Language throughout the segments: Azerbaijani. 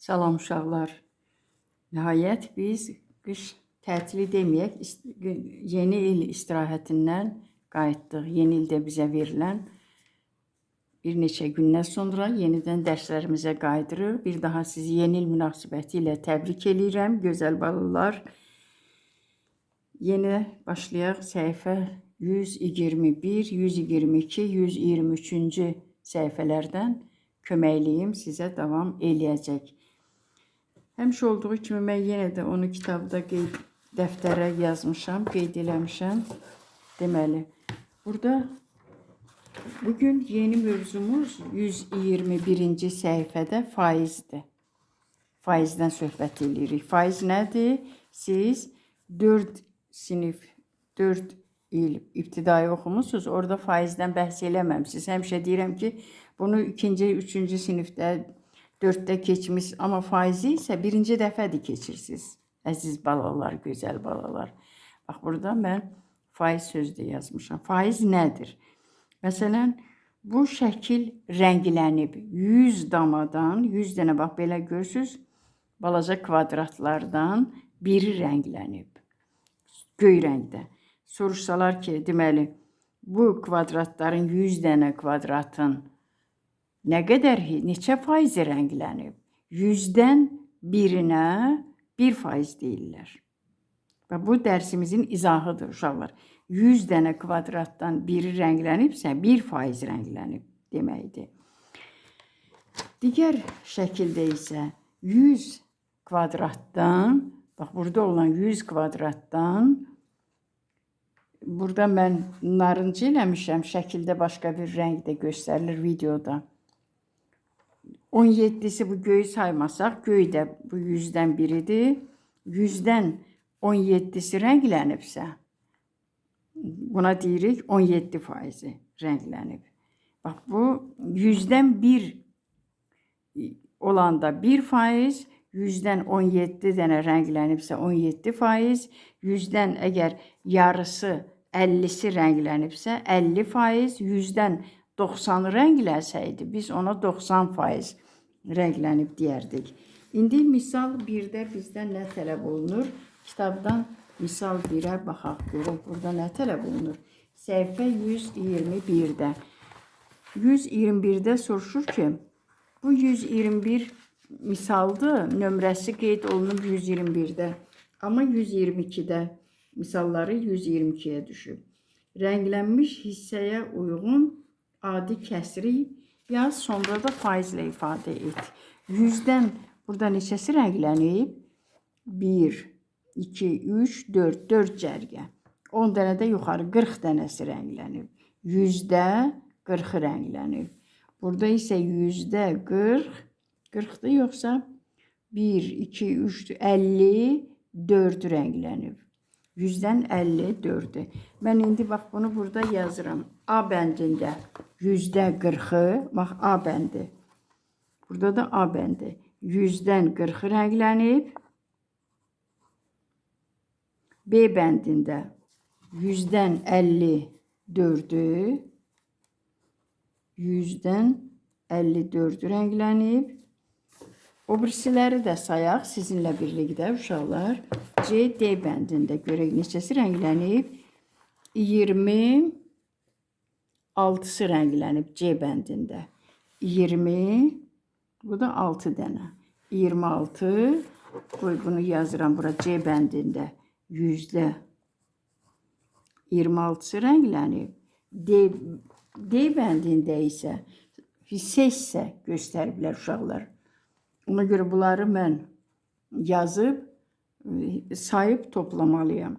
Salam uşaqlar. Nəhayət biz qış tətili deməyək, yeni il istirahətindən qayıtdıq. Yeni ildə bizə verilən bir neçə gündən sonra yenidən dərslərimizə qayıdırıq. Bir daha sizi yeni il münasibəti ilə təbrik eləyirəm, gözəl balalar. Yeni başlayaq səhifə 121, 122, 123-cü səhifələrdən köməkliyim sizə davam eləyəcək. Həmişə olduğu kimi mən yenə də onu kitabda dəftərə yazmışam, qeyd eləmişəm. Deməli, burada bugün yeni mövzumuz 121-ci səhifədə faizdir. Faizdən söhbət edirik. Faiz nədir? Siz 4 il ibtidai oxumusunuz, orada faizdən bəhs eləməmsiniz. Həmişə deyirəm ki, bunu 2-ci, 3-cü sinifdə 4-də keçmiş, amma faizi isə birinci dəfədir keçirsiniz. Əziz balalar, gözəl balalar. Bax, burada mən faiz sözdə yazmışam. Faiz nədir? Məsələn, bu şəkil rənglənib. 100 damadan, 100 dənə, bax, belə görürsünüz, balaca kvadratlardan biri rənglənib. Göy rəngdə. Soruşsalar ki, deməli, bu kvadratların 100 dənə kvadratın nə qədər, neçə faizi rənglənib? 100-dən birinə 1% deyirlər. Və bu dərsimizin izahıdır uşaqlar. 100 dənə kvadratdan biri rənglənibsə 1% rənglənib deməkdir. Digər şəkildə isə 100 kvadratdan, bax burada olan 100 kvadratdan, burada mən narıncı eləmişəm, şəkildə başqa bir rəngdə göstərilir videoda. 17'si bu göyü saymasak, göy də bu 100'dən biridir. 100'dən 17'si rənglənibsə, buna deyirik 17% rənglənib. Bax, bu 100'dən 1 olanda 1%, 100'dən 17 dənə rənglənibsə 17%, 100'dən əgər yarısı 50'si rənglənibsə 50%, 100'dən 90 rəngləsəydi, biz ona 90% rənglənib deyərdik. İndi misal 1-də bizdən nə tələb olunur? Kitabdan misal 1-ə baxaq, görək burada nə tələb olunur? Səhifə 121-də. 121-də soruşur ki, bu 121 misaldır, nömrəsi qeyd olunub 121-də. Amma 122-də misalları 122-yə düşüb. Rənglənmiş hissəyə uyğun adi kəsri yaz, sonra da faizlə ifadə et. 100'dən burada neçəsi rənglənib? 1, 2, 3, 4, 4 cərgə. 10 dənə də yuxarı 40 dənəsi rənglənib. 100'də 40 rənglənib. Burada isə 100'də 40, 40'dır yoxsa 1, 2, 3, 54 rənglənib. 100'dən 54'dür. Mən indi bax bunu burada yazıram. A bəndində 100'də 40'ı, bax A bəndi. Burada da A bəndi. 100'dən 40 rənglənib. B bəndində 100'dən 54'ü, 100'dən 54 rənglənib. O birisiləri də sayaq sizinlə birlikdə uşaqlar. C, D bəndində görək neçəsi rənglənib? 26'sı rənglənib C bəndində. 20, bu da 6 dənə. 26, qoy bunu yazıram bura C bəndində. 100'də 26'sı rənglənib. D bəndində isə hissə göstəriblər uşaqlar. Ona görə bunları mən yazıb, sayıb toplamalıyam.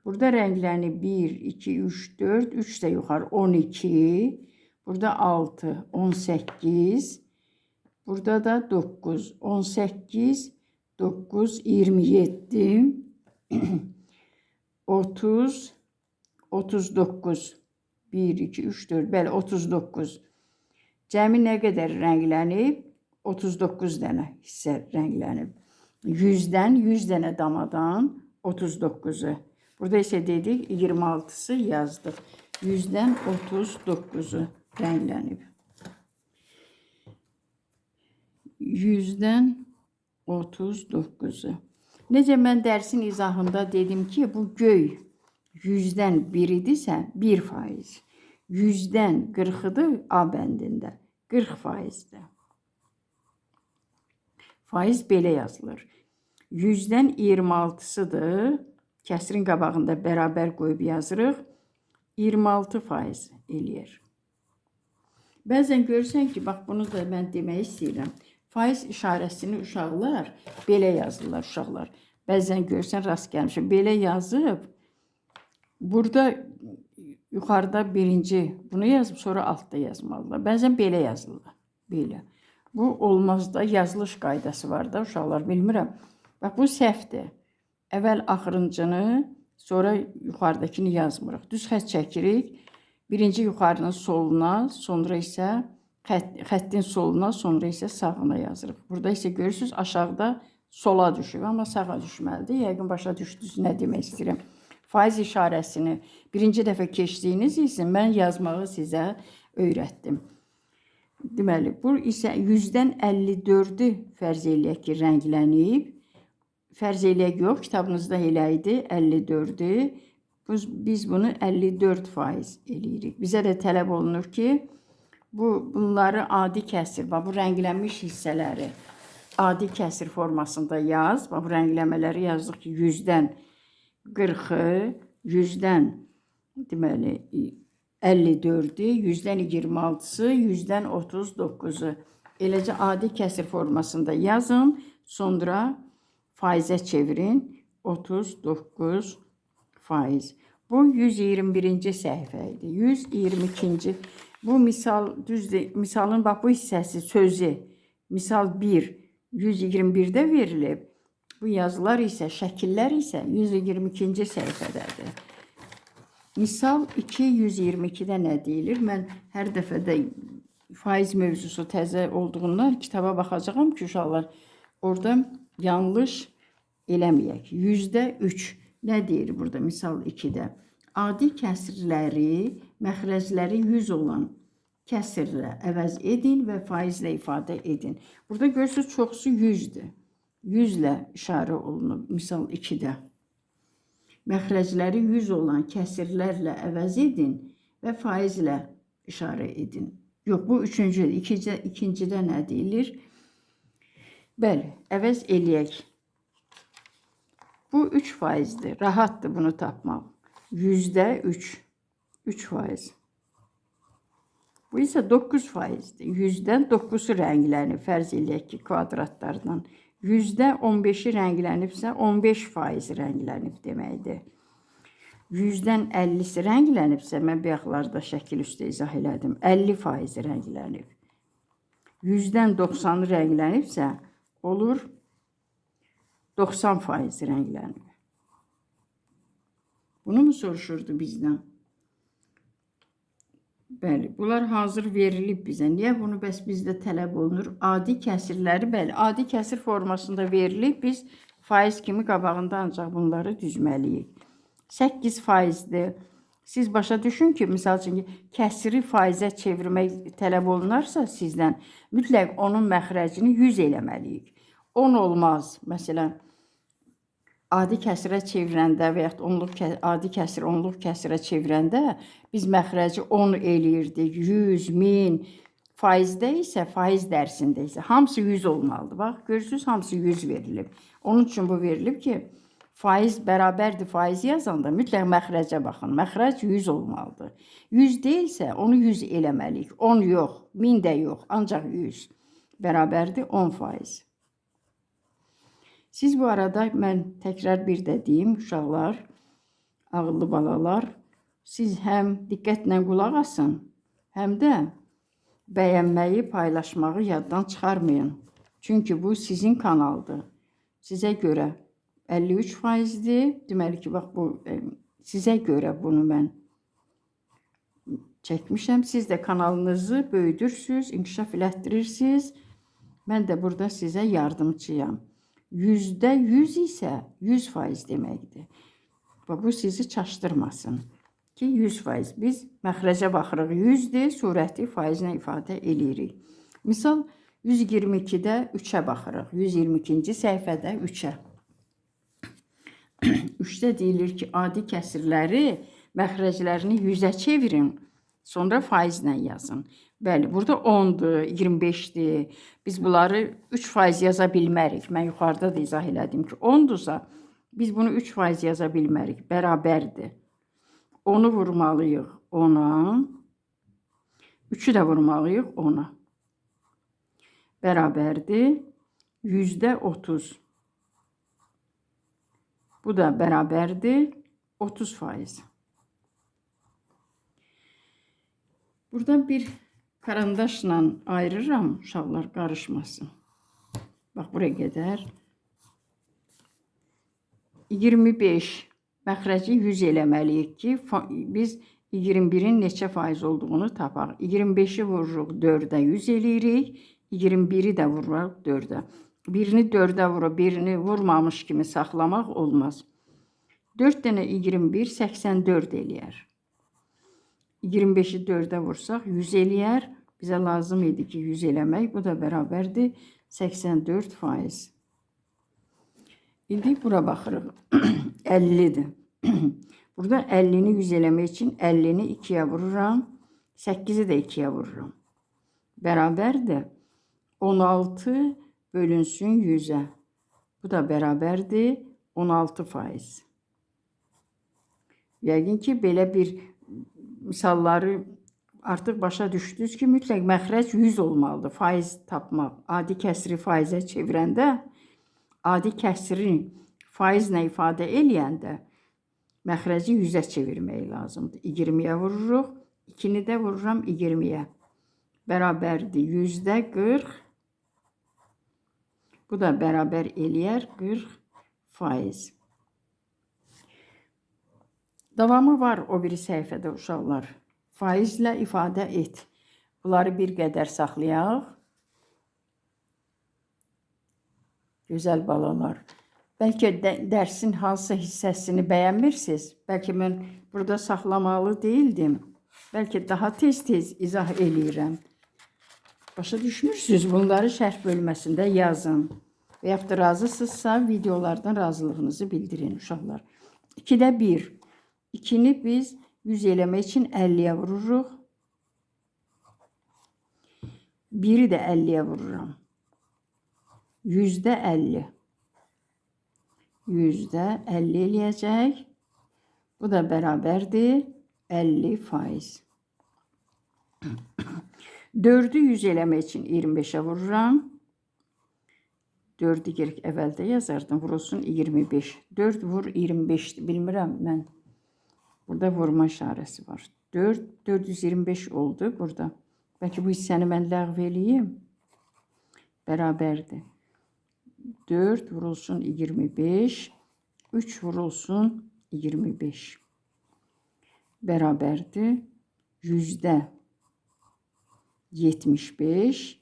Burada rənglənib 1, 2, 3, 4, 3 də yuxarı 12, burada 6, 18, burada da 9, 18, 9, 27, 30, 39, 1, 2, 3, 4, bəli 39. Cəmi nə qədər rənglənib? 39 dənə hissə rənglənib. 100'dən 100 dənə damadan 39'u. Burada isə dedik 26'sı yazdıq. 100'dən 39'u rənglənib. 100'dən 39'u. Necə mən dərsin izahında dedim ki, bu göy 100-dən biridirsə 1%. 100-dən 40'ıdır A bəndində. 40%'dir. Faiz belə yazılır. 100-dən 26'sıdır. Kəsrin qabağında bərabər qoyub yazırıq. 26% eləyir. Bəzən görürsən ki, bax bunu da mən demək istəyirəm. Faiz işarəsini uşaqlar belə yazırlar uşaqlar. Bəzən görürsən rast gəlmişəm. Belə yazıb, burada yuxarıda birinci bunu yazıb, sonra altda yazmalılar. Bəzən belə yazırlar. Belə. Bu olmaz da, yazılış qaydası var da uşaqlar, bilmirəm. Bax bu səhvdir. Əvvəl axırıncını, sonra yuxarıdakini yazmırıq. Düz xətt çəkirik. Birinci yuxarının soluna, sonra isə xəttin soluna, sonra isə sağına yazırıq. Burada isə görürsünüz aşağıda sola düşüb, amma sağa düşməlidir. Yəqin başa düşdünüz nə demək istəyirəm. Faiz işarəsini birinci dəfə keçdiyiniz üçün mən yazmağı sizə öyrətdim. Deməli, bu isə 100-dən 54'ü fərz eləyək ki, rənglənib. Fərz eləyək yox, kitabınızda elə idi, 54'ü. Biz bunu 54% eləyirik. Bizə də tələb olunur ki, bunları adi kəsir, bu rənglənmiş hissələri adi kəsir formasında yaz. Bu rəngləmələri yazdıq ki, 100-dən 40'ı, 100-dən deməli 54'ü, 100-dən 26'sı, 100-dən 39'u. Eləcə adi kəsir formasında yazın, sonra faizə çevirin, 39%. Bu 121-ci səhifə idi. 122-ci. Bu misal düzdür. Misalın bax bu hissəsi sözü. Misal 1 121'də verilib. Bu yazılar isə, şəkillər isə 122-ci səhifədədir. Misal 2 122'də nə deyilir? Mən hər dəfədə faiz mövzusu təzə olduğundan kitaba baxacağam ki, uşaqlar orada yanlış eləməyək. %3 nə deyir burada misal 2'də? Adi kəsirləri, məxrəcləri 100 olan kəsirlə əvəz edin və faizlə ifadə edin. Burada görürsünüz çoxsu 100'dür. 100 ilə işarə olunub misal 2'də. Məxrəcləri 100 olan kəsirlərlə əvəz edin və faizlə işarə edin. Yox, bu üçüncüdür. İkincidə nə deyilir? Bəli, əvəz eləyək. Bu 3%'dir. Rahatdır bunu tapmaq. %3. 3%. Bu isə 9%'dir. 100'dən 9'u rənglənib. Fərz eləyək ki, kvadratlardan. %15'i rənglənibsə 15% rənglənib deməkdir. 100'dən 50'si rənglənibsə, mən bayaqlarda şəkil üstə izah elədim. 50% rənglənib. 100'dən 90'ı rənglənibsə, olur 90% rənglənib. Bunu mu soruşurdu bizdən? Bəli, bunlar hazır verilib bizə. Niyə bunu bəs bizdə tələb olunur? Adi kəsirləri, bəli, adi kəsir formasında verilib. Biz faiz kimi qabağında ancaq bunları düzməliyik. 8%'dir. Siz başa düşün ki, misal üçün kəsiri faizə çevirmək tələb olunarsa sizdən, mütləq onun məxrəcini 100 eləməliyik. 10 olmaz. Məsələn, adi kəsirə çevirəndə və yaxud adi kəsir onluq kəsirə çevirəndə biz məxrəci 10 eləyirdik, 100, 1000. Faizdə isə, faiz dərsində isə hamısı 100 olmalıdır. Bax, görürsünüz, hamısı 100 verilib. Onun üçün bu verilib ki, faiz bərabərdir faiz yazanda mütləq məxrəcə baxın. Məxrəc 100 olmalıdır. 100 deyilsə onu 100 eləməliyik. 10 yox, 1000 də yox, ancaq 100 bərabərdir 10%. Siz bu arada mən təkrar bir də deyim, uşaqlar, ağıllı balalar, siz həm diqqətlə qulaq asın, həm də bəyənməyi, paylaşmağı yaddan çıxarmayın. Çünki bu sizin kanaldır. Sizə görə 53%'dir. Deməli ki, bax bu sizə görə bunu mən çəkmişəm. Siz də kanalınızı böyüdürsünüz, inkişaf elətdirirsiniz. Mən də burada sizə yardımcıyam. %100 isə 100% deməkdir. Bu sizi çaşdırmasın ki 100%. Biz məxrəcə baxırıq 100'dir, surəti faizlə ifadə eləyirik. Misal 122-də 3-ə baxırıq. 122-ci səhifədə 3-ə. 3-də deyilir ki, adi kəsirləri məxrəclərini 100-ə çevirin, sonra faizlə yazın. Bəli, burada 10-dur, 25-dir. Biz bunları 3% yaza bilmərik. Mən yuxarıda da izah elədim ki, 10-dursa biz bunu 3% yaza bilmərik. Bərabərdir. 10-u vurmalıyıq 10-a. 3-ü də vurmalıyıq 10-a. Bərabərdir. %30. Bu da bərabərdir 30%. Buradan bir karandaşla ayırıram, uşaqlar qarışmasın. Bax, buraya qədər. 25 məxrəci 100 eləməliyik ki, biz 21-in neçə faiz olduğunu tapaq. 25-i vururuq 4-ə 100 eləyirik, 21-i də vururuq 4-ə. Birini 4-ə vurub, birini vurmamış kimi saxlamaq olmaz. 4 dənə 21, 84 eləyər. 25-i 4-ə vursaq 100 eləyər. Bizə lazım idi ki 100 eləmək. Bu da bərabərdir 84%. İndi bura baxırıq. 50-dir. Burada 50-ni 100 eləmək üçün 50-ni 2-yə vururam. 8-i də 2-yə vururam. Bərabərdir 16 bölünsün 100-ə. Bu da bərabərdir 16%. Yəqin ki, belə bir misalları artıq başa düşdünüz ki, mütləq məxrəc 100 olmalıdır. Faiz tapmaq. Adi kəsiri faizə çevirəndə, adi kəsiri faizlə ifadə eləyəndə məxrəci 100-ə çevirmək lazımdır. 20-yə vururuq. 2-ni də vururam 20-yə. Bərabərdir %40. Bu da bərabər eləyər 40%. Davamı var o biri səhifədə uşaqlar. Faizlə ifadə et. Bunları bir qədər saxlayaq. Gözəl balalar. Bəlkə dərsin hansı hissəsini bəyənmirsiniz. Bəlkə mən burada saxlamalı deyildim. Bəlkə daha tez-tez izah eləyirəm. Başa düşmürsünüz? Bunları şərh bölməsində yazın. Və yaxud da razısınızsa videolardan razılığınızı bildirin uşaqlar. 2-də 1. 2-ni biz 100 eləmək üçün 50-yə vururuq. 1-i də 50-yə vururam. %50. %50 eləyəcək. Bu da bərabərdir 50%. 4-ü 100 eləmək üçün 25-ə vururam. 4-ü gerək əvvəldə yazardım. Vurulsun 25. 4 vur 25'dir. Bilmirəm mən. Burada vurma işarəsi var. 425 oldu burada. Bəlkə bu hissəni mən ləğv eləyim. Bərabərdir. 4 vurulsun 25. 3 vurulsun 25. Bərabərdir. %75.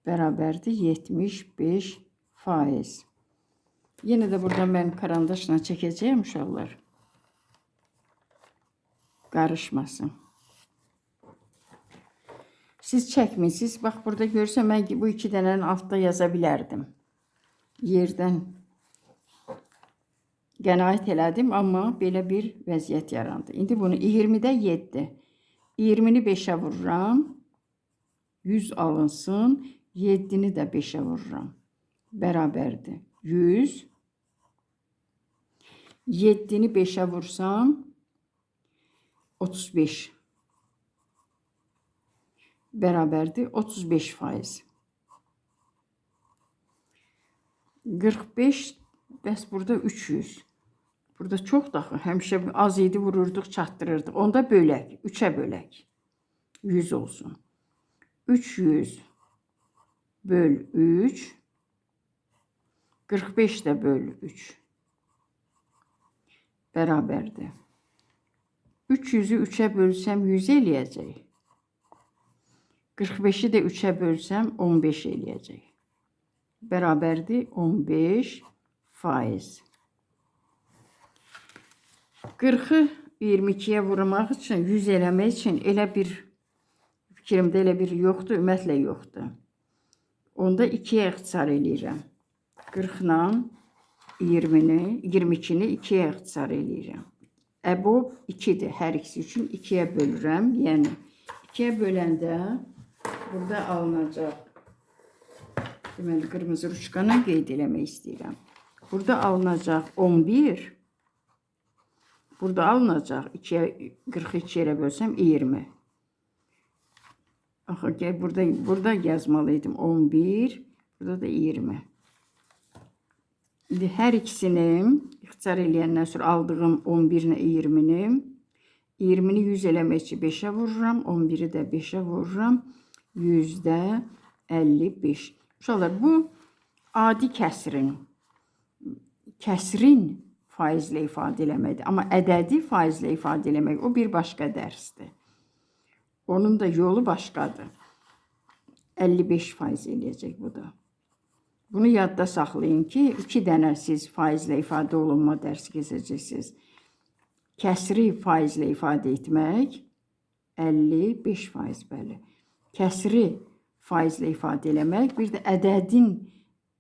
Bərabərdir 75%. Yenə də burada mən karandaşla çəkəcəyim uşaqlar. Qarışmasın. Siz çəkmirsiniz. Bax, burada görsəm, mən bu 2 dənənin altda yaza bilərdim. Yerdən qənaət elədim, amma belə bir vəziyyət yarandı. İndi bunu 20-də 7. 20-ni 5-ə vururam. 100 alınsın. 7-ni də 5-ə vururam. Bərabərdir 100. 7-ni 5-ə vursam 35. Bərabərdir 35%. 45, bəs burada 300. Burada çox daxı, həmişə az idi, vururduq, çatdırırdıq. Onda bölək, 3-ə bölək. 100 olsun. 300 böl 3. 45 də böl 3. Bərabərdir. 300'ü 3'ə bölsəm 100 eləyəcək. 45'i də 3'ə bölsəm 15 eləyəcək. Bərabərdir 15%. 40'ı 22'yə vurmaq üçün, 100 eləmək üçün elə bir fikrimdə elə bir yoxdur, ümumiyyətlə yoxdur. Onda 2-yə ixtisar eləyirəm. 40-la 20-ni, 22-ni 2-yə ixtisar eləyirəm. EBOB 2-dir. Hər ikisi üçün 2-yə bölürəm. Yəni 2-yə böləndə burada alınacaq. Deməli, qırmızı ruşqana qeyd eləmək istəyirəm. Burada alınacaq 11. Burada alınacaq 42 yerə bölsəm 20. Axı, burada yazmalıydım 11. Burada da 20. İndi hər ikisini ixtisar eləyəndən sonra aldığım 11 ilə 20-ni 20-ni 100 eləmək üçün 5-ə vururam. 11-i də 5-ə vururam. %55. Uşaqlar, bu adi kəsrin faizlə ifadə eləməkdir. Amma ədədi faizlə ifadə eləmək o bir başqa dərsdir. Onun da yolu başqadır. 55% eləyəcək bu da. Bunu yadda saxlayın ki, 2 dənə siz faizlə ifadə olunma dərsi keçəcəksiniz. Kəsri faizlə ifadə etmək 55%, bəli. Kəsri faizlə ifadə eləmək, bir də ədədin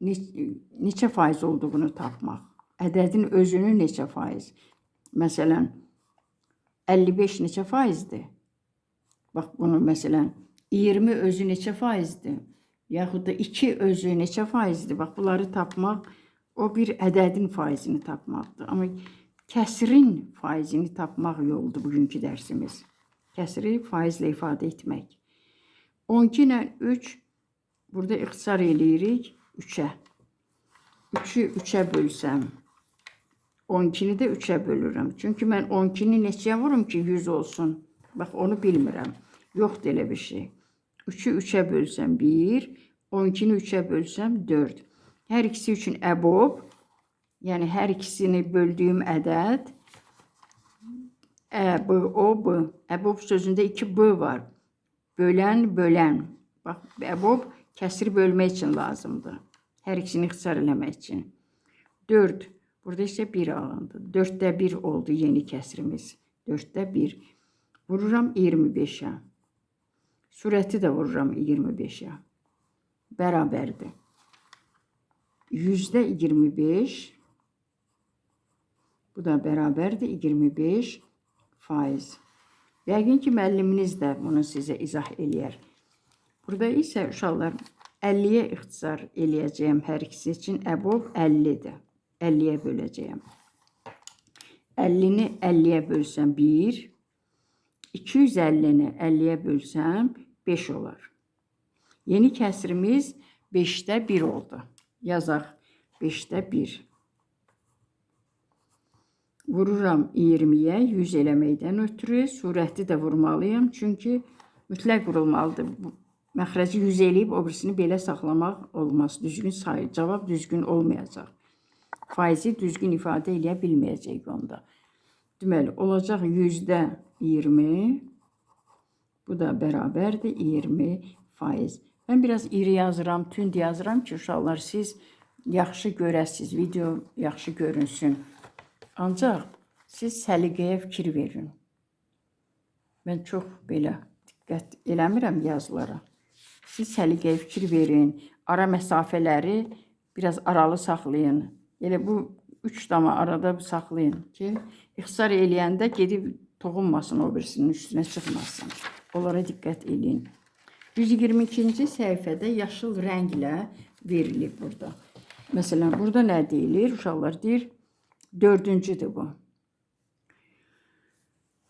neçə faiz olduğunu tapmaq. Ədədin özünü neçə faiz? Məsələn, 55 neçə faizdir? Bax, bunu məsələn, 20 özü neçə faizdir? Yaxud da 2 özü neçə faizdir? Bax, bunları tapmaq, o bir ədədin faizini tapmaqdır. Amma kəsrin faizini tapmaq yoludur bugünkü dərsimiz. Kəsri faizlə ifadə etmək. 12 ilə 3, burada ixtisar eləyirik 3-ə. 3-ü 3-ə bölsəm, 12-ni də 3-ə bölürəm. Çünki mən 12-ni neçəyə vurum ki 100 olsun? Bax, onu bilmirəm. Yoxdur elə bir şey. 3-ü 3-ə bölsəm 1, 12-ni 3-ə bölsəm 4. Hər ikisi üçün EBOB, yəni hər ikisini böldüyüm ədəd EBOB. EBOB sözündə 2 B var. Bölən, bölən. Bax, EBOB kəsri bölmək üçün lazımdır. Hər ikisini ixtisar eləmək üçün. 4. Burada isə 1 alındı. 4-də 1 oldu yeni kəsrimiz. 4-də 1. Vururam 25-ə. Surəti də vururam 25-ə. Bərabərdir. %25. Bu da bərabərdir 25%. Yəqin ki, müəlliminiz də bunu sizə izah eləyər. Burada isə uşaqlar 50-yə ixtisar eləyəcəyəm hər ikisi üçün. EBOB 50-dir. 50-yə böləcəyəm. 50-ni 50-yə bölsəm 1. 250-ni 50-yə bölsəm 5 olar. Yeni kəsrimiz 5-də 1 oldu. Yazaq 5-də 1. Vururam 20-yə 100 eləməkdən ötürü. Surəti də vurmalıyım. Çünki mütləq vurulmalıdır. Məxrəci 100 eləyib, o birisini belə saxlamaq olmaz. Düzgün sayı, cavab düzgün olmayacaq. Faizi düzgün ifadə eləyə bilməyəcək onda. Deməli, olacaq %20. Bu da bərabərdir 20%. Mən biraz iri yazıram, tünd yazıram ki, uşaqlar siz yaxşı görəsiniz, video yaxşı görünsün. Ancaq siz səliqəyə fikir verin. Mən çox belə diqqət eləmirəm yazılara. Siz səliqəyə fikir verin. Ara məsafələri biraz aralı saxlayın. Elə bu 3 dama arada saxlayın ki, ixtisar eləyəndə gedib toxunmasın, o birisinin üstünə çıxmasın. Onlara diqqət edin. 122-ci səhifədə yaşıl rənglə verilib burada. Məsələn, burada nə deyilir? Uşaqlar deyir, 4-cüdür bu.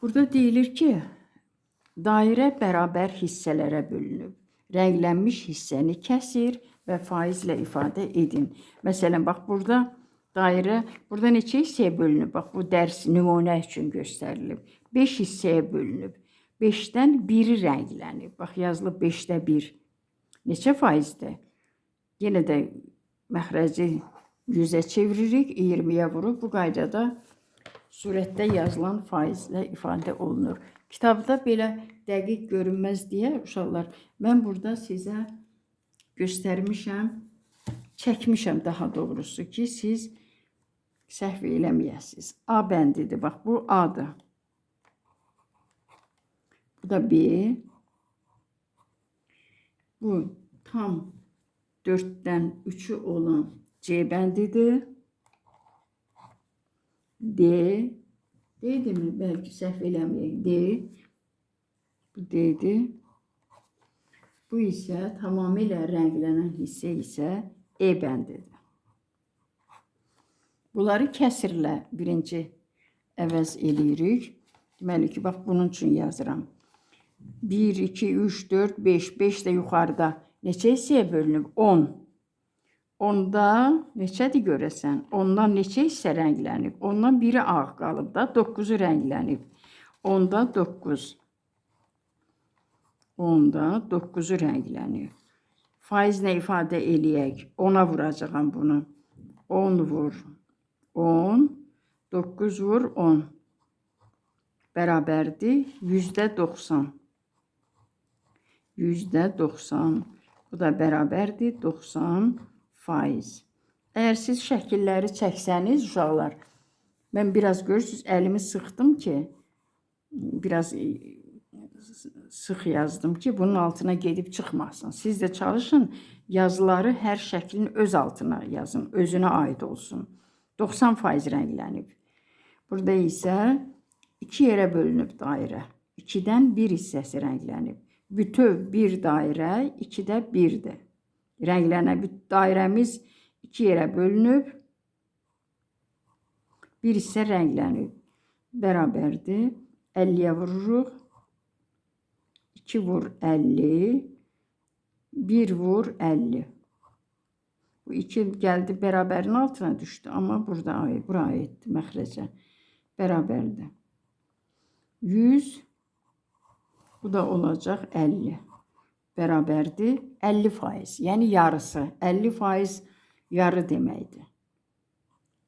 Burada deyilir ki, dairə bərabər hissələrə bölünüb. Rənglənmiş hissəni kəsir və faizlə ifadə edin. Məsələn, bax, burada dairə, burada neçə hissəyə bölünüb? Bax, bu dərs nümunə üçün göstərilib. 5 hissəyə bölünüb. 5-dən 1-i rənglənib. Bax, yazılıb 5-də 1. Neçə faizdir? Yenə də məxrəci 100-ə çeviririk, 20-yə vurub. Bu qaydada surətdə yazılan faizlə ifadə olunur. Kitabda belə dəqiq görünməz deyə, uşaqlar, mən burada sizə göstərmişəm, çəkmişəm daha doğrusu ki, siz səhv eləməyəsiniz. A bəndidir, bax, bu A-dır. Bu da B. Bu tam 4-dən 3-ü olan C bəndidir. D. D-dirmi? Bəlkə səhv eləməyək. D. Bu D-dir. Bu isə tamamilə rənglənən hissə isə E bəndidir. Bunları kəsrlə birinci əvəz eləyirik. Deməli ki, bax bunun üçün yazıram. 1, 2, 3, 4, 5. 5 də yuxarıda neçə hissəyə bölünüb? 10. 10-da neçədir görəsən? 10-dan neçə hissə rənglənib? 10-dan biri ağ qalıb da, 9-u rənglənib. 10-da 9. 10-da 9-u rənglənib. Faizlə ifadə eləyək. 10-a vuracağam bunu. 10 vur 10. 9 vur 10. Bərabərdir. %90. %90. Bu da bərabərdir. 90%. Əgər siz şəkilləri çəksəniz, uşaqlar, mən biraz görürsünüz, əlimi sıxdım ki, biraz sıx yazdım ki, bunun altına gedib çıxmasın. Siz də çalışın, yazıları hər şəklin öz altına yazın, özünə aid olsun. 90% rənglənib. Burada isə 2 yerə bölünüb dairə. 2-dən 1 hissəsi rənglənib. Bütöv bir dairə 2-də 1-dir. Rənglənən dairəmiz 2 yerə bölünüb. Bir hissə rənglənib. Bərabərdir. 50-yə vururuq. 2 vur 50. 1 vur 50. Bu 2 gəldi bərabərin altına düşdü. Amma burada bura aiddir məxrəcə. Bərabərdir. 100. Bu da olacaq 50. Bərabərdir 50%. Yəni yarısı. 50% yarı deməkdir.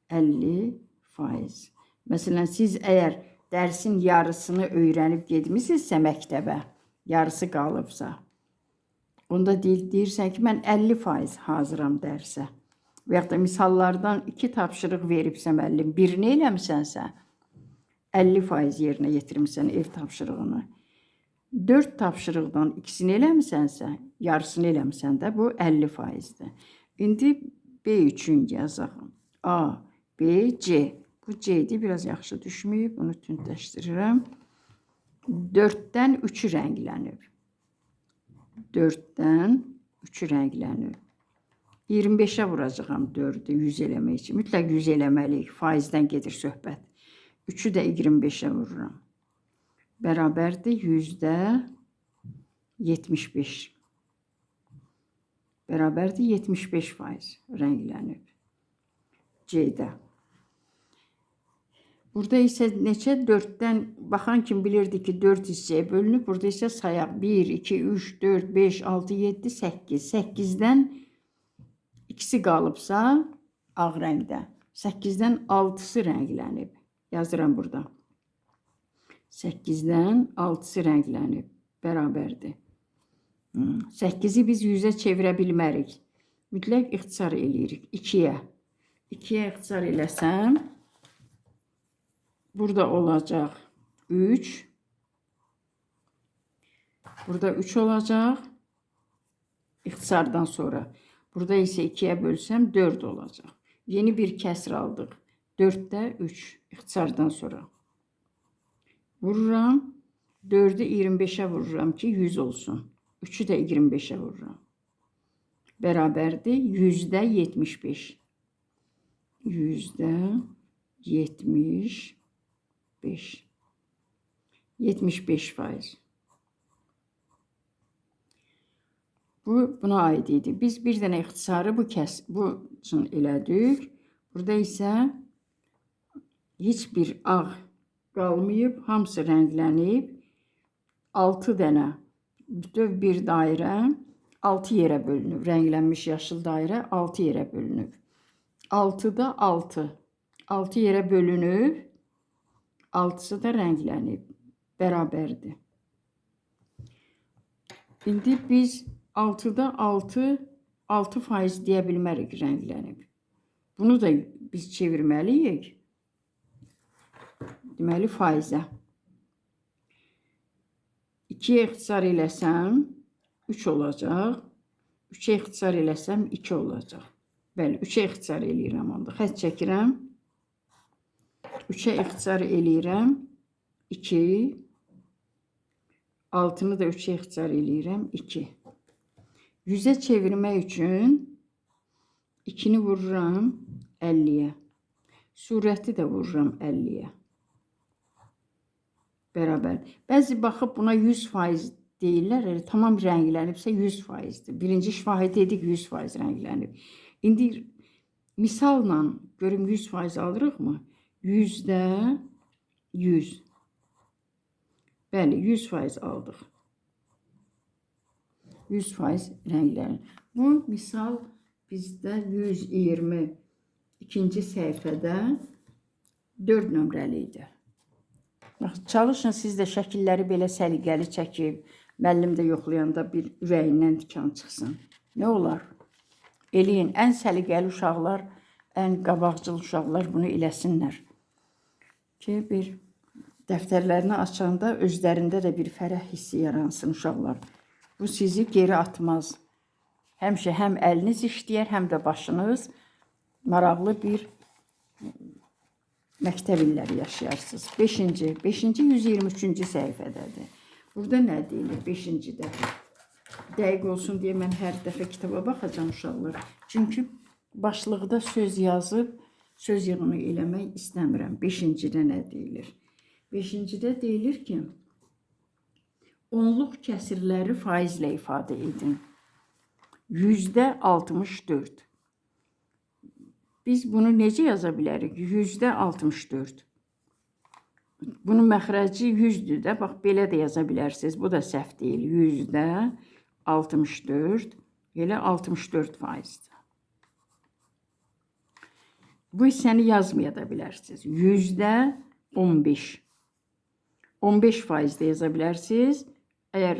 50%. Məsələn, siz əgər dərsin yarısını öyrənib getmisinizsə məktəbə, yarısı qalıbsa, onda deyirsən ki, mən 50% hazıram dərsə. Və yaxud da misallardan 2 tapşırıq veribsə müəllim, birini eləmisənsə, 50% yerinə yetirmisən ev tapşırığını. 4 tapşırıqdan ikisini eləmisənsə, yarısını eləmisən də, bu 50%dir. İndi B üçün yazaq. A, B, C. Bu C'dir, biraz yaxşı düşməyib, bunu tündləşdirirəm. 4-dən 3-ü rənglənib. 4-dən 3-ü rənglənib. 25-ə vuracağam 4-ü 100 eləmək üçün. Mütləq 100 eləməliyik, faizdən gedir söhbət. 3-ü də 25-ə vururam. Bərabərdir %75. Bərabərdir 75% rənglənib. C-də. Burada isə neçə? 4-dən baxan kim bilirdi ki, 4 hissəyə bölünüb. Burada isə sayaq 1, 2, 3, 4, 5, 6, 7, 8. 8-dən ikisi qalıbsa ağ rəngdə. 8-dən 6-sı rənglənib. Yazıram burada. 8-dən 6-sı rənglənib. Bərabərdir. 8-i biz 100-ə çevirə bilmərik. Mütləq ixtisar eləyirik. 2-yə. 2-yə ixtisar eləsəm, burada olacaq 3. Burada 3 olacaq. İxtisardan sonra. Burada isə 2-yə bölsəm 4 olacaq. Yeni bir kəsr aldıq. 4-də 3. İxtisardan sonra. Vururam. 4-ü 25-ə vururam ki 100 olsun. 3-ü də 25-ə vururam. Bərabərdir %75. %75. 75%. Bu buna aid idi. Biz bir dənə ixtisarı bu üçün elədik. Burada isə heç bir ağ qalmayıb, hamısı rənglənib. 6 dənə bütöv bir dairə 6 yerə bölünüb. Rənglənmiş yaşıl dairə 6 yerə bölünüb. 6-da 6. 6 yerə bölünüb. 6-sı da rənglənib. Bərabərdir. İndi biz 6-da 6% deyə bilmərik rənglənib. Bunu da biz çevirməliyik. Deməli, faizə. 2-yə ixtisar eləsəm 3 olacaq. 3-ə ixtisar eləsəm 2 olacaq. Bəli, 3-ə ixtisar eləyirəm onda. Xətt çəkirəm. 3-ə ixtisar eləyirəm 2. Altını da 3-ə ixtisar eləyirəm 2. 100-ə çevirmək üçün 2-ni vururam 50-yə. Surəti də vururam 50-yə. Bərabər. Bəzi baxıb buna 100% deyirlər. Tamam rənglənibsə 100%-dir. Birinci şifahi dedik 100% rənglənib. İndi misalla görüm 100% alırıqmı? 100-də 100. Bəli, 100% aldıq. 100% rənglənir. Bu misal bizdə 122-ci səhifədə 4 nömrəli idi. Bax, çalışın siz də şəkilləri belə səliqəli çəkib, müəllim də yoxlayanda bir ürəyindən tikan çıxsın. Nə olar? Eləyin. Ən səliqəli uşaqlar, ən qabaqcıl uşaqlar bunu eləsinlər. Ki, bir dəftərlərini açanda özlərində də bir fərəh hissi yaransın uşaqlar. Bu sizi geri atmaz. Həmişə həm əliniz işləyər, həm də başınız maraqlı bir məktəb illəri yaşayarsınız. 5-ci 123-cü səhifədədir. Burada nə deyilir 5-cidə? Dəqiq olsun deyə mən hər dəfə kitaba baxacağım uşaqlar. Çünki başlıqda söz yazıb, söz yığını eləmək istəmirəm. 5-cidə nə deyilir? 5-cidə deyilir ki, onluq kəsirləri faizlə ifadə edin. %64. Biz bunu necə yaza bilərik? %64. Bunun məxrəci 100-dür də. Bax, belə də yaza bilərsiniz. Bu da səhv deyil. %64. Elə 64%-dir. Bu hissəni yazmaya da bilərsiniz. %15. 15% də yaza bilərsiniz. Əgər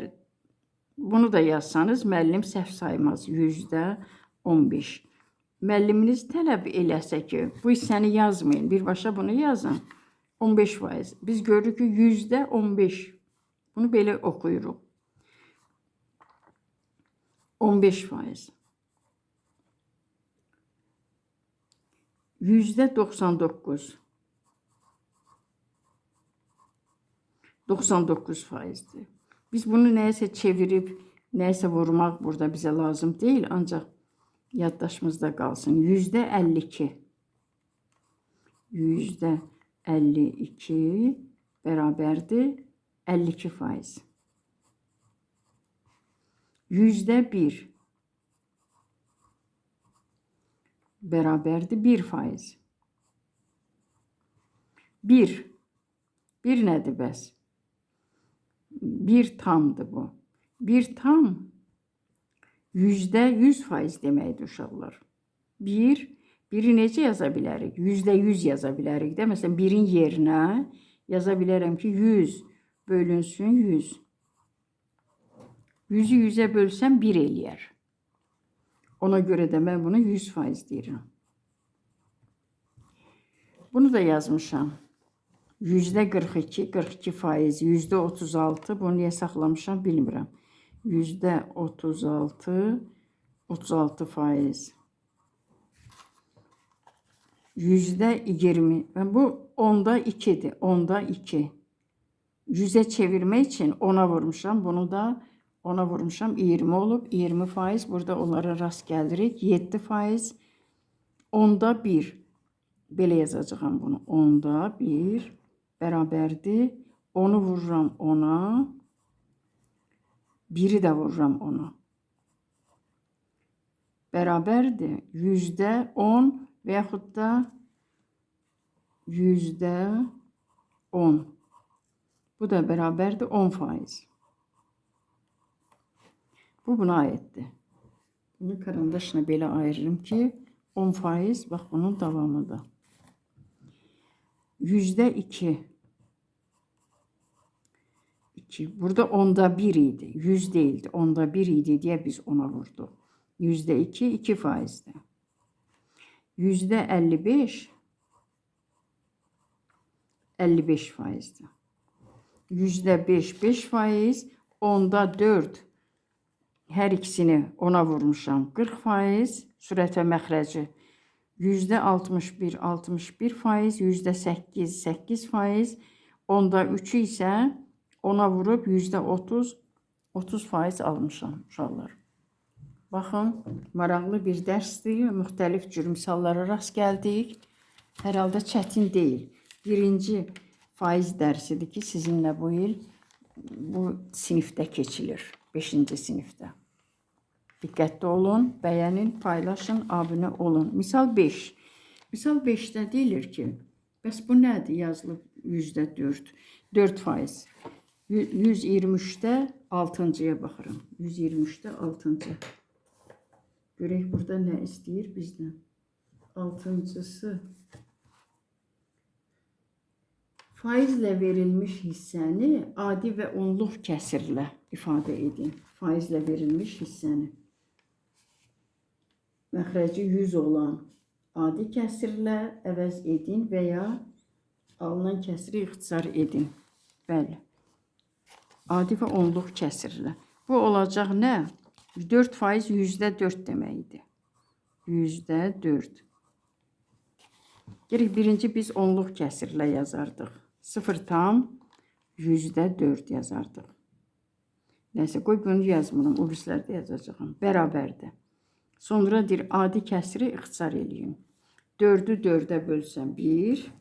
bunu da yazsanız, müəllim səhv saymaz. %15. Müəlliminiz tələb eləsə ki, bu hissəni yazmayın, birbaşa bunu yazın. 15%. Biz görürük ki, %15. Bunu belə oxuyuruq. 15%. %99. 99%'dir. Biz bunu nəyəsə çevirib, nəyəsə vurmaq burada bizə lazım deyil, ancaq yaddaşımızda qalsın. %52. %52 bərabərdir 52%. %1 bərabərdir 1%. 1 nədir bəs? 1 tamdır bu. 1 tam %100% deməkdir uşaqlar. 1'i necə yaza bilərik? %100 yaza bilərik də. Məsələn, 1'in yerinə yaza bilərəm ki, 100 bölünsün 100. 100'ü 100'ə bölsəm 1 eləyər. Ona görə də mən bunu 100% deyirəm. Bunu da yazmışam. %42, 42%, %36, bunu niyə saxlamışam bilmirəm. %36, 36%. %20, bu 10'da 2'dir, 10'da 2. 100'ə çevirmək üçün 10'a vurmuşam, bunu da 10'a vurmuşam, 20 olub, 20%, burada onlara rast gəlirik, 7%, 10'da 1. Belə yazacağım bunu, 10'da 1 bərabərdir, 10'u vururam 10'a, 1'i də vururam 10'a. Bərabərdir, %10 və yaxud da %10. Bu da bərabərdir 10%. Bu buna aiddir. Bunu karandaşla belə ayırırım ki, 10%, bax bunun davamıdır. %2. Burada 10'da 1 idi. 100 değildi. 10'da 1 idi diye biz ona vurduq. %2, 2%'dir. %55, 55%'dir. %5, 5%. 10'da 4, Hər ikisini 10-a vurmuşam. 40%, sürət və məxrəci %61, 61%, %8, 8%, onda 3-ü isə 10-a vurub %30, 30% almışam uşaqlar. Baxın, maraqlı bir dərsdir. Müxtəlif cür misallara rast gəldik. Hər halda çətin deyil. Birinci faiz dərsidir ki, sizinlə bu il bu sinifdə keçilir. 5-ci sinifdə. Diqqətli olun, bəyənin, paylaşın, abunə olun. Misal 5. Misal 5-də deyilir ki, bəs bu nədir yazılıb %4? 4%. 123-də 6-cıya baxırım. 123-də 6-cı. Görək burada nə istəyir bizdən? 6-cısı. Faizlə verilmiş hissəni adi və onluq kəsirlə ifadə edin. Faizlə verilmiş hissəni. Məxrəci 100 olan adi kəsirlə əvəz edin və ya alınan kəsiri ixtisar edin. Bəli. Adi və onluq kəsirlə. Bu olacaq nə? 4% %4 deməkdir. %4. Gerək birinci biz onluq kəsirlə yazardıq. 0,4 yazardıq. Nəysə, qoy bunu yazmıram, o birislərdə yazacağım. Bərabərdir. Sonra deyir, adi kəsiri ixtisar edeyim. 4-ü 4-ə bölsəm 1.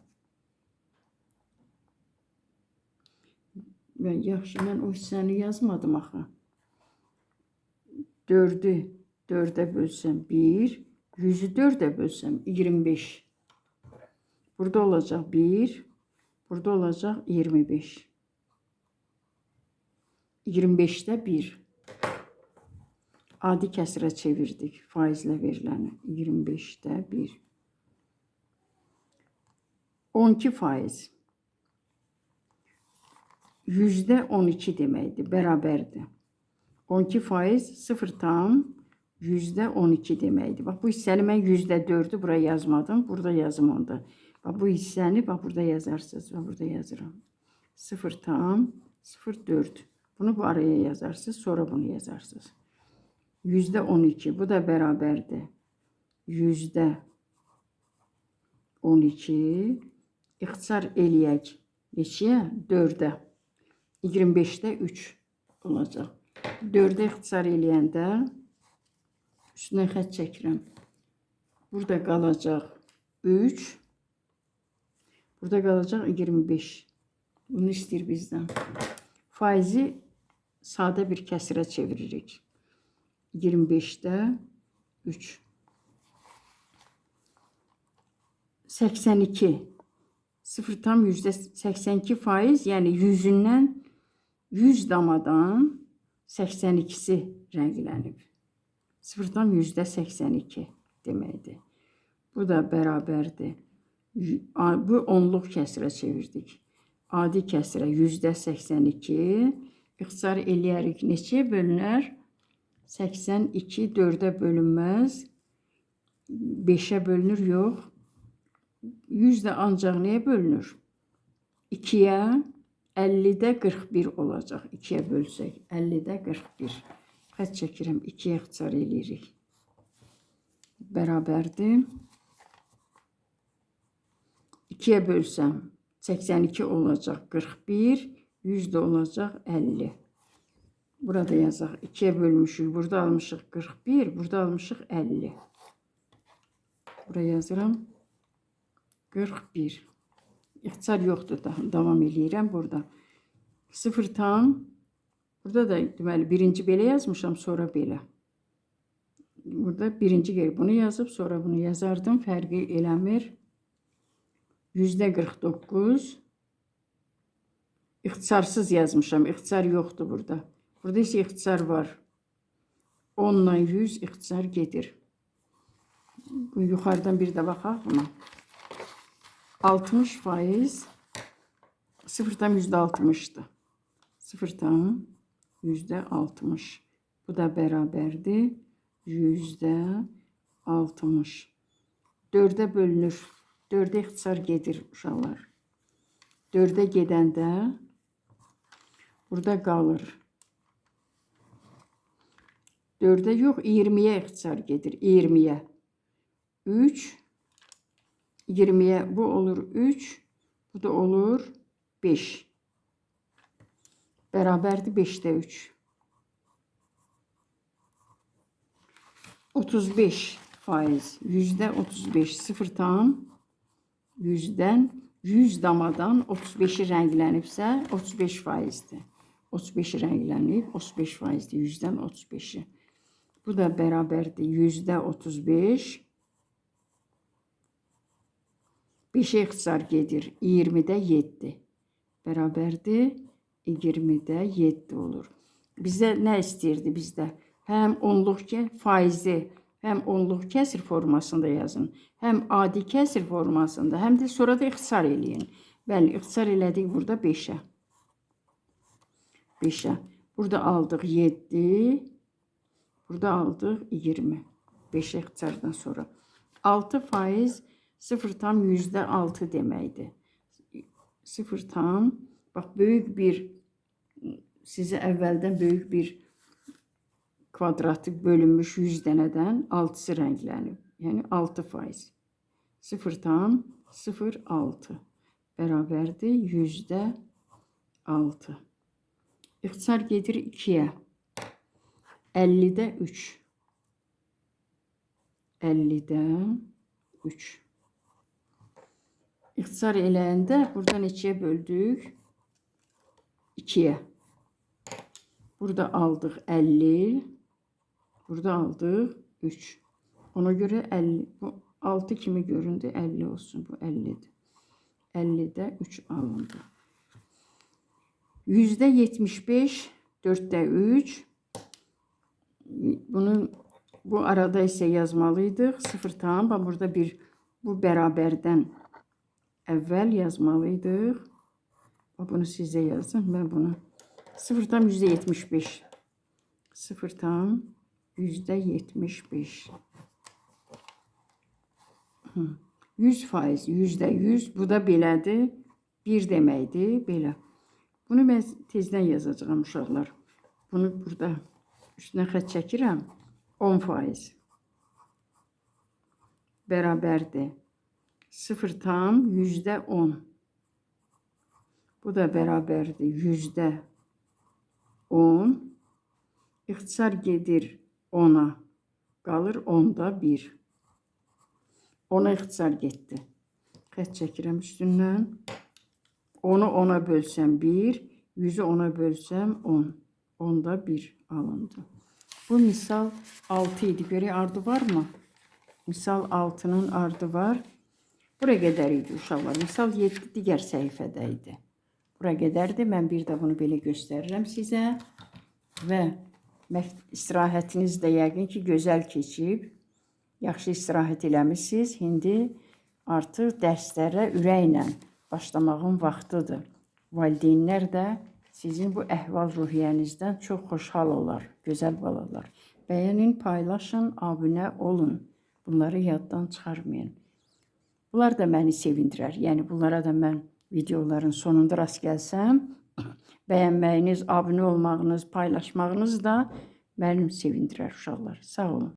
Yaxşı, mən o hissəni yazmadım axı. 4-ü 4-ə bölsəm 1. 100-ü 4-ə bölsəm 25. Burada olacaq 1. Burada olacaq 25. 25-də 1. Adi kəsirə çevirdik. Faizlə veriləni. 25-də 1. 12%. %12 deməkdir. Bərabərdir. 12% 0,12 deməkdir. Bax, bu hissəni mən %4'ü buraya yazmadım. Burada yazım onda. Bax, bu hissəni bax, burada yazarsınız. Bax, burada yazıram. 0,04. Bunu bu araya yazarsınız. Sonra bunu yazarsınız. %12. Bu da bərabərdir. %12. İxtisar eləyək. Neçəyə? 4'ə. 25'də 3 olacaq. 4'ə ixtisar eləyəndə üstünə xət çəkirəm. Burada qalacaq 3. Burada qalacaq 25. Bunu istəyir bizdən. Faizi sadə bir kəsirə çeviririk. 25'də 3. 82. 0,82%, yəni 100'ündən 100 damadan 82'si rənglənib. 0,82 deməkdir. Bu da bərabərdir. Bu onluq kəsirə çevirdik. Adi kəsirə %82. İxtisar eləyərik. Neçəyə bölünər? 82 4'ə bölünməz. 5'ə bölünür, yox. 100 də ancaq nəyə bölünür? 2'yə, 50'də 41 olacaq. 2'yə bölsək, 50'də 41. Xət çəkirəm, 2'yə ixtisar eləyirik. Bərabərdir. 2'yə bölsəm 82 olacaq 41, 100 də olacaq 50. Burada yazaq. 2'yə bölmüşük. Burada almışıq 41, burada almışıq 50. Buraya yazıram. 41. İxtisar yoxdur da. Davam eləyirəm burada. 0 tam. Burada da deməli birinci belə yazmışam, sonra belə. Burada birinci geri bunu yazıb, sonra bunu yazardım. Fərqi eləmir. %49. İxtisarsız yazmışam. İxtisar yoxdur burada. Burada isə ixtisar var. 10'la 100 ixtisar gedir. Bu yuxarıdan bir də baxaq buna. 60%. 0,60'dır. 0,60. Bu da bərabərdir. %60. 4'ə bölünür. 4'ə ixtisar gedir uşaqlar. 4'ə gedəndə burada qalır. 4'e yox, 20'yə ixtisar gedir. 20'yə. 3. 20'yə bu olur 3. Bu da olur 5. Bərabərdir 5'də 3. 35%. %35. 0,100'dən 100 damadan 35'i rənglənibsə 35%'dir. 35'i rənglənib 35%'dir. 100'dən 35'i. Bu da bərabərdir %35. 5'e ixtisar gedir. 20'də 7. Bərabərdir 20'də 7 olur. Bizə nə istəyirdi bizdə? Həm onluq faizi, həm onluq kəsir formasında yazın, həm adi kəsir formasında, həm də sonra da ixtisar eləyin. Bəli, ixtisar elədik burada 5'ə. 5'ə. Burada aldıq 7. Burada aldıq 20. 5'ə ixtisardan sonra. 6% 0,6 deməkdir. 0, bax, böyük bir, sizə əvvəldən böyük bir kvadratı bölünmüş 100 dənədən 6'sı rənglənib. Yəni 6%. 0,06 bərabərdir %6. İxtisar gedir 2'yə. 50'də 3. 50'də 3. İxtisar eləyəndə buradan 2'yə böldük. 2'yə. Burada aldıq 50. Burada aldıq 3. Ona görə 50. Bu 6 kimi göründü. 50 olsun. Bu 50'dir. 50'də 3 alındı. %75. 4'də 3. Bunu bu arada isə yazmalıydıq. 0, burada bir bu bərabərdən əvvəl yazmalıydıq. Bunu sizə yazın. Mən bunu 0,75. 0,75. 100%. %100. Bu da belədir. 1 deməkdir. Belə. Bunu mən tezdən yazacağım uşaqlar. Bunu burada üstünə xətt çəkirəm. 10%. Bərabərdir 0,10. Bu da bərabərdir %10. İxtisar gedir 10'a. Qalır 10'da 1. 10'a ixtisar getdi. Xətt çəkirəm üstündən. 10'u 10'a bölsəm 1. 100'ü 10'a bölsəm 10. 10'da 1 alındı. Bu misal 6 idi. Görək ardı var mı? Misal 6'nın ardı var. Buraya qədər idi uşaqlar. Misal 7 digər səhifədə idi. Buraya qədərdir. Mən bir də bunu belə göstərirəm sizə. Və istirahətiniz də yəqin ki, gözəl keçib. Yaxşı istirahət eləmişsiniz. İndi artıq dərslərə ürəklə başlamağın vaxtıdır. Valideynlər də sizin bu əhval-ruhiyyənizdən çox xoşhal olar. Gözəl balalar. Bəyənin, paylaşın, abunə olun. Bunları yaddan çıxarmayın. Bunlar da məni sevindirər. Yəni, bunlara da mən videoların sonunda rast gəlsəm, bəyənməyiniz, abunə olmağınız, paylaşmağınız da mənim sevindirər uşaqlar. Sağ olun.